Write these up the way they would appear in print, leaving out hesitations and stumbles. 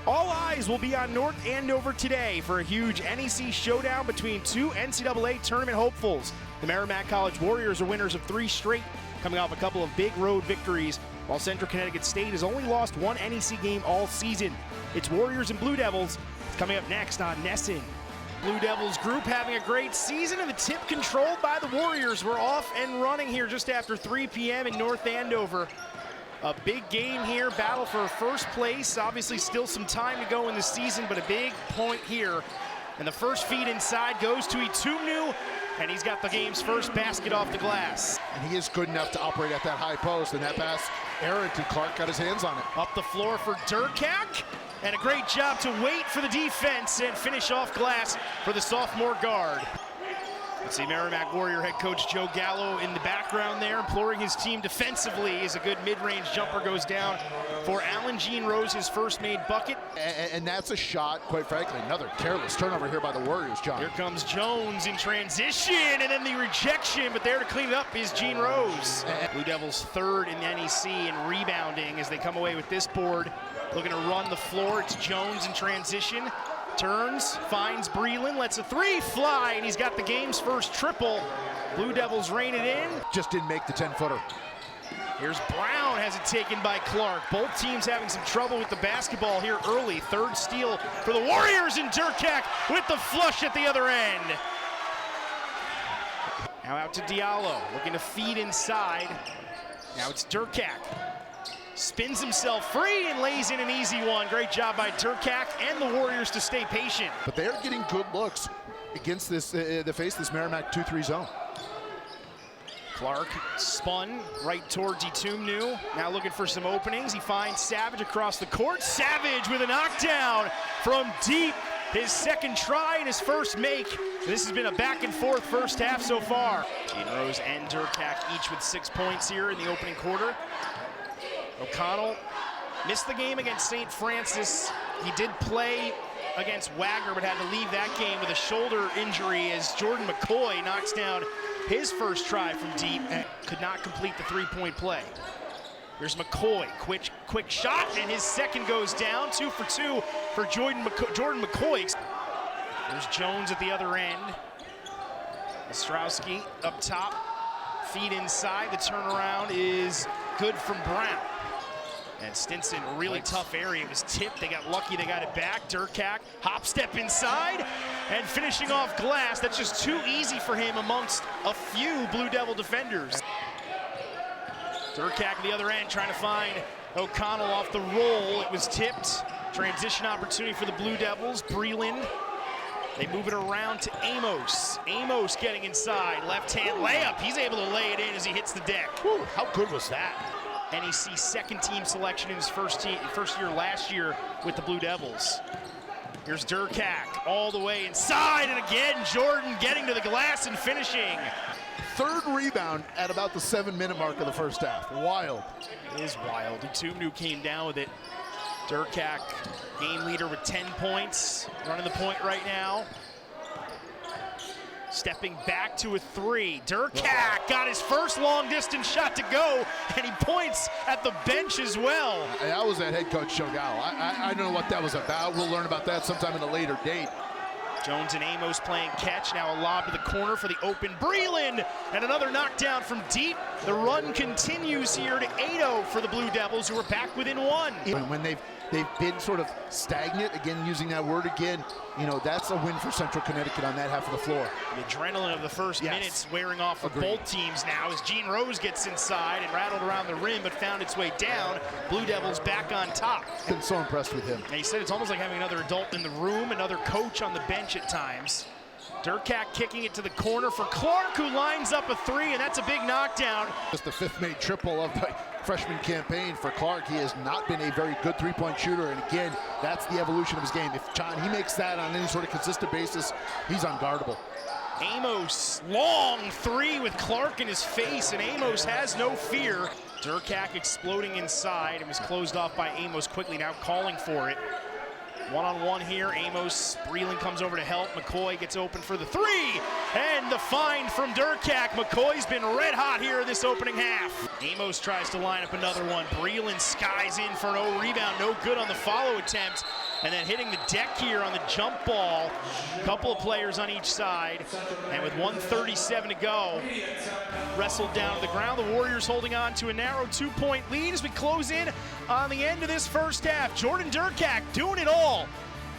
All eyes will be on North Andover today for a huge NEC showdown between two NCAA tournament hopefuls. The Merrimack College Warriors are winners of 3 straight, coming off a couple of big road victories, while Central Connecticut State has only lost 1 NEC game all season. It's Warriors and Blue Devils coming up next on NESN. Blue Devils group having a great season, and the tip controlled by the Warriors. We're off and running here just after 3 p.m. in North Andover. A big game here, battle for first place. Obviously still some time to go in the season, but a big point here. And the first feed inside goes to Itumnu, and he's got the game's first basket off the glass. And he is good enough to operate at that high post, and that pass, Arrington Clark got his hands on it. Up the floor for Durkak, and a great job to wait for the defense and finish off glass for the sophomore guard. Let's see Merrimack Warrior head coach Joe Gallo in the background there, imploring his team defensively as a good mid-range jumper goes down for Alan Jean Rose, his first made bucket. And that's a shot, quite frankly, another careless turnover here by the Warriors, John. Here comes Jones in transition, and then the rejection, but there to clean it up is Jean Rose. Blue Devils third in the NEC in rebounding as they come away with this board. Looking to run the floor, it's Jones in transition. Turns, finds Breland, lets a 3 fly, and he's got the game's first triple. Blue Devils rein it in. Just didn't make the 10-footer. Here's Brown, has it taken by Clark. Both teams having some trouble with the basketball here early. Third steal for the Warriors, and Durkak with the flush at the other end. Now out to Diallo, looking to feed inside. Now it's Durkak. Spins himself free and lays in an easy one. Great job by Durkak and the Warriors to stay patient. But they're getting good looks against this, the face this Merrimack 2-3 zone. Clark spun right towards Itumnu. Now looking for some openings. He finds Savage across the court. Savage with a knockdown from deep. His second try and his first make. This has been a back and forth first half so far. Jean Rose and Durkak each with 6 points here in the opening quarter. O'Connell missed the game against St. Francis. He did play against Wagner, but had to leave that game with a shoulder injury as Jordan McCoy knocks down his first try from deep and could not complete the 3-point play. Here's McCoy, quick shot, and his second goes down. 2 for 2 for Jordan McCoy. There's Jones at the other end. Ostrowski up top, feed inside. The turnaround is good from Brown. And Stinson, really tough area. It was tipped. They got lucky. They got it back. Durkak, hop step inside, and finishing off glass. That's just too easy for him amongst a few Blue Devil defenders. Durkak at the other end trying to find O'Connell off the roll. It was tipped. Transition opportunity for the Blue Devils. Breland. They move it around to Amos. Amos getting inside. Left-hand layup. He's able to lay it in as he hits the deck. Whew, how good was that? NEC second team selection in his first year last year with the Blue Devils. Here's Durkak all the way inside, and again Jordan getting to the glass and finishing. Third rebound at about the 7-minute mark of the first half. Wild. It is wild. Itumnu came down with it. Durkak, game leader with 10 points, running the point right now. Stepping back to a 3. Durkak got his first long-distance shot to go, and he points at the bench as well. That was that head coach Joe Gallo. I don't know what that was about. We'll learn about that sometime in a later date. Jones and Amos playing catch. Now a lob to the corner for the open Breland, and another knockdown from deep. The run continues here to 8-0 for the Blue Devils, who are back within 1. When they've been sort of stagnant, again using that word again, you know, that's a win for Central Connecticut on that half of the floor. The adrenaline of the first minutes wearing off for both teams now as Jean Rose gets inside and rattled around the rim but found its way down. Blue Devils back on top. Been so impressed with him. And he said it's almost like having another adult in the room, another coach on the bench at times. Durkak kicking it to the corner for Clark, who lines up a 3, and that's a big knockdown. Just the 5th made triple of the freshman campaign for Clark. He has not been a very good 3-point shooter, and again, that's the evolution of his game. If John, he makes that on any sort of consistent basis, he's unguardable. Amos, long 3 with Clark in his face, and Amos has no fear. Durkak exploding inside and was closed off by Amos quickly, now calling for it. One-on-one here, Amos, Breland comes over to help. McCoy gets open for the 3, and the find from Durkak. McCoy's been red hot here this opening half. Amos tries to line up another one. Breland skies in for no rebound, no good on the follow attempt. And then hitting the deck here on the jump ball. A couple of players on each side. And with 1:37 to go, wrestled down to the ground. The Warriors holding on to a narrow 2-point lead as we close in on the end of this first half. Jordan Durkak doing it all,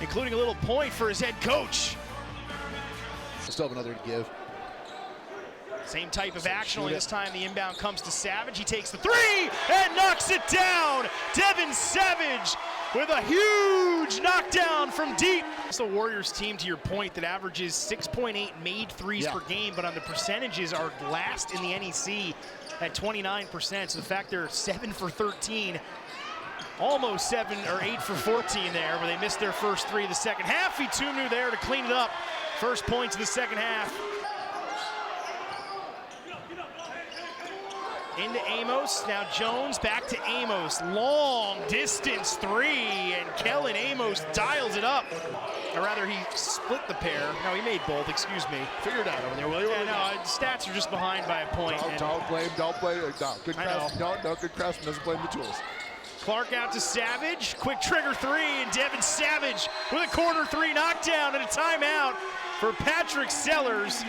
including a little point for his head coach. Still have another to give. Same type of action, only this time the inbound comes to Savage. He takes the three and knocks it down. Devin Savage with a huge knockdown from deep. It's the Warriors team, to your point, that averages 6.8 made threes per game, but on the percentages are last in the NEC at 29%. So the fact they're 7 for 13, almost 7 or 8 for 14 there, where they missed their first three of the second half. Itumnu there to clean it up. First points of the second half. Into Amos, now Jones back to Amos. Long distance three, and Kellen Amos dials it up. Or rather, he split the pair. No, he made both, excuse me. Figure it out over there, will you? Yeah, no, stats are just behind by a point. Don't blame. No, good craftsman. No, good craftsman doesn't blame the tools. Clark out to Savage, quick trigger three, and Devin Savage with a corner three knockdown and a timeout for Patrick Sellers.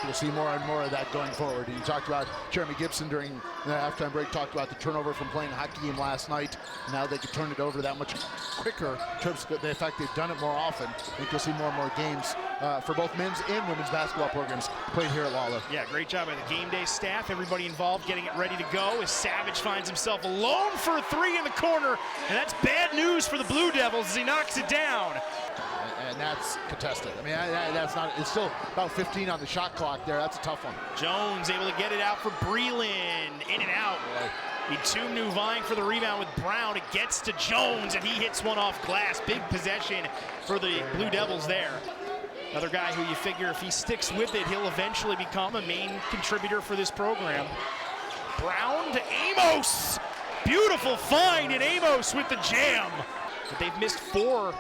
We'll see more and more of that going forward. You talked about Jeremy Gibson during the halftime break, talked about the turnover from playing a hockey game last night. Now they can turn it over that much quicker in terms of the fact they've done it more often. I think you'll see more and more games for both men's and women's basketball programs played here at Lawler. Yeah, great job by the game day staff, everybody involved getting it ready to go as Savage finds himself alone for a three in the corner, and that's bad news for the Blue Devils as he knocks it down. And that's contested. I mean, that's not, it's still about 15 on the shot clock there. That's a tough one. Jones able to get it out for Breland. In and out. Itumnu vying for the rebound with Brown. It gets to Jones, and he hits one off glass. Big possession for the Blue Devils there. Another guy who you figure if he sticks with it, he'll eventually become a main contributor for this program. Brown to Amos. Beautiful find, and Amos with the jam. But they've missed 4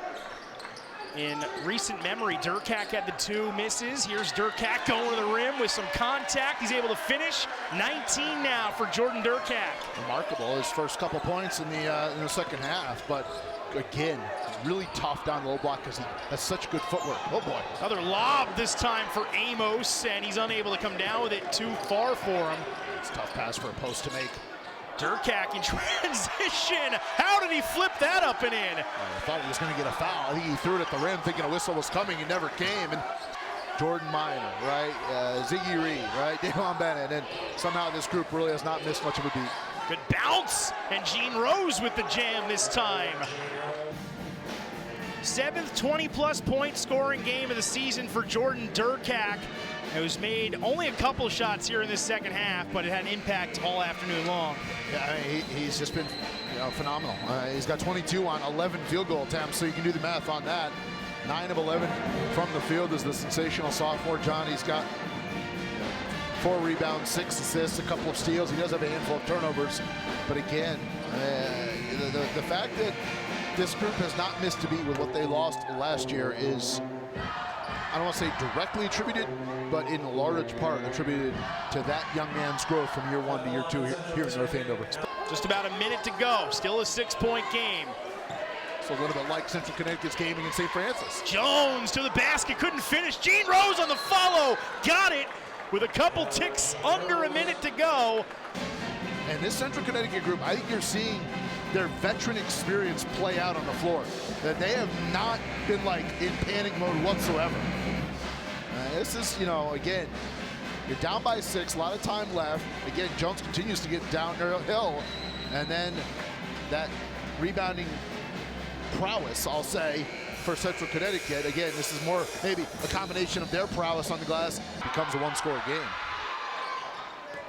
in recent memory. Durkak had the 2 misses. Here's Durkak going to the rim with some contact. He's able to finish. 19 now for Jordan Durkak. Remarkable, his first couple points in the second half, but again, really tough down the low block because he has such good footwork. Oh boy. Another lob this time for Amos, and he's unable to come down with it too far for him. It's a tough pass for a post to make. Durkak in transition. How did he flip that up and in? I thought he was going to get a foul. I think he threw it at the rim thinking a whistle was coming. It never came. And Jordan Minor, right? Ziggy Reed, right? Davon Bennett. And somehow this group really has not missed much of a beat. Good bounce. And Gene Rose with the jam this time. 7th 20-plus point scoring game of the season for Jordan Durkak. It was made only a couple shots here in this second half, but it had an impact all afternoon long. Yeah, I mean, he's just been phenomenal. He's got 22 on 11 field goal attempts, so you can do the math on that. 9 of 11 from the field is the sensational sophomore. John, he's got 4 rebounds, 6 assists, a couple of steals. He does have a handful of turnovers, but again, the fact that this group has not missed a beat with what they lost last year is, I don't want to say directly attributed, but in large part attributed to that young man's growth from year 1 to year 2 here in North Andover. Just about a minute to go, still a 6-point game. So a little bit like Central Connecticut's game against St. Francis. Jones to the basket, couldn't finish. Gene Rose on the follow, got it with a couple ticks under a minute to go. And this Central Connecticut group, I think you're seeing their veteran experience play out on the floor. That they have not been like in panic mode whatsoever. This is, again, you're down by 6, a lot of time left. Again, Jones continues to get downhill, and then that rebounding prowess, I'll say, for Central Connecticut. Again, this is more maybe a combination of their prowess on the glass, becomes a 1-score game.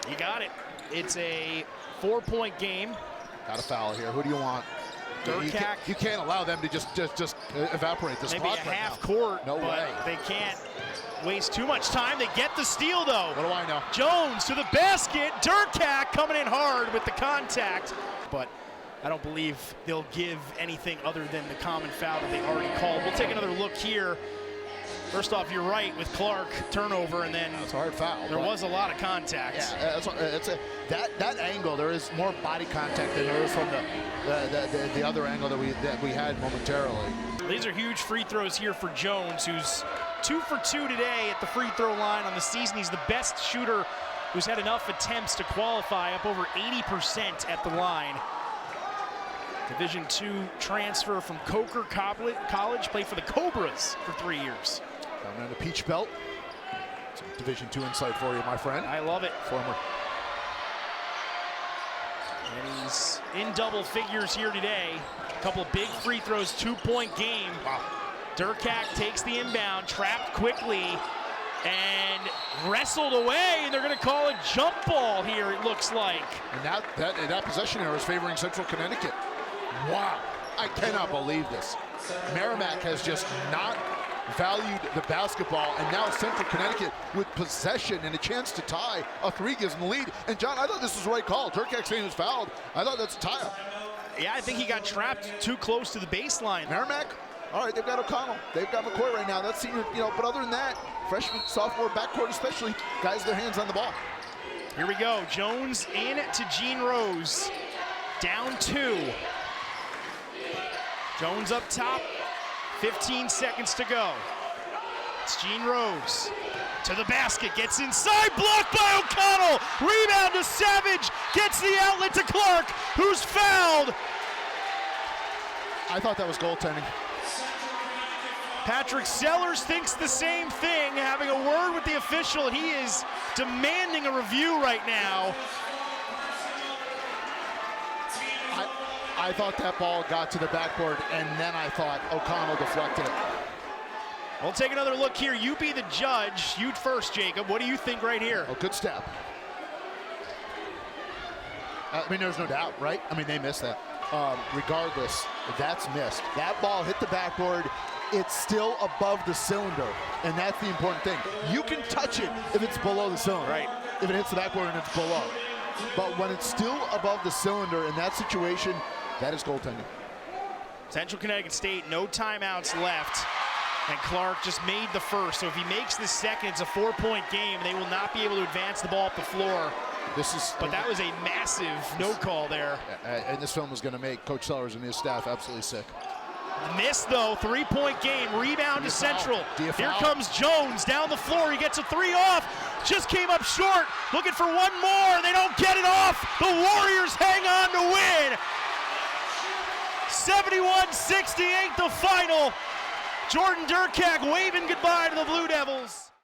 You got it. It's a 4-point game. Got a foul here. Who do you want? Durkak. You can't allow them to just evaporate this maybe clock a right half now. court, No but way. They can't waste too much time. They get the steal, though. What do I know? Jones to the basket. Durkak coming in hard with the contact. But I don't believe they'll give anything other than the common foul that they already called. We'll take another look here. First off, you're right with Clark, turnover, and then it's a hard foul. There was a lot of contact. Yeah, that angle. There is more body contact than there is from the other angle that we had momentarily. These are huge free throws here for Jones, who's 2 for 2 today at the free throw line on the season. He's the best shooter who's had enough attempts to qualify, up over 80% at the line. Division II transfer from Coker College, played for the Cobras for 3 years. Down on the Peach Belt. Some Division II insight for you, my friend. I love it. Former. And he's in double figures here today. A couple of big free throws, 2-point game. Wow. Durkak takes the inbound, trapped quickly, and wrestled away, and they're going to call a jump ball here, it looks like. And that possession error is favoring Central Connecticut. Wow, I cannot believe this. Merrimack has just not valued the basketball, and now Central Connecticut with possession and a chance to tie. A 3 gives them the lead. And John, I thought this was the right call. Durkak saying he was fouled. I thought that's a tie. Yeah, I think he got trapped too close to the baseline. Merrimack, all right, they've got O'Connell. They've got McCoy right now. That's senior, but other than that, freshman, sophomore, backcourt especially, guys, their hands on the ball. Here we go. Jones in to Gene Rose. Down 2. Jones up top. 15 seconds to go. It's Gene Rose to the basket, gets inside, blocked by O'Connell. Rebound to Savage, gets the outlet to Clark, who's fouled. I thought that was goaltending. Patrick Sellers thinks the same thing, having a word with the official. He is demanding a review right now. I thought that ball got to the backboard, and then I thought O'Connell deflected it. We'll take another look here. You be the judge. You first, Jacob. What do you think right here? Oh, good step. I mean, there's no doubt, right? I mean, they missed that. Regardless, that's missed. That ball hit the backboard. It's still above the cylinder, and that's the important thing. You can touch it if it's below the cylinder. Right. If it hits the backboard and it's below. But when it's still above the cylinder in that situation, that is goaltending. Central Connecticut State, no timeouts left. And Clark just made the first. So if he makes the second, it's a 4-point game. They will not be able to advance the ball up the floor. But that was a massive no call there. And this film is going to make Coach Sellers and his staff absolutely sick. Miss though, 3-point game, rebound to Central. Here comes Jones down the floor, he gets a 3 off, just came up short, looking for one more, they don't get it off. The Warriors hang on to win. 71-68 the final. Jordan Durkak waving goodbye to the Blue Devils.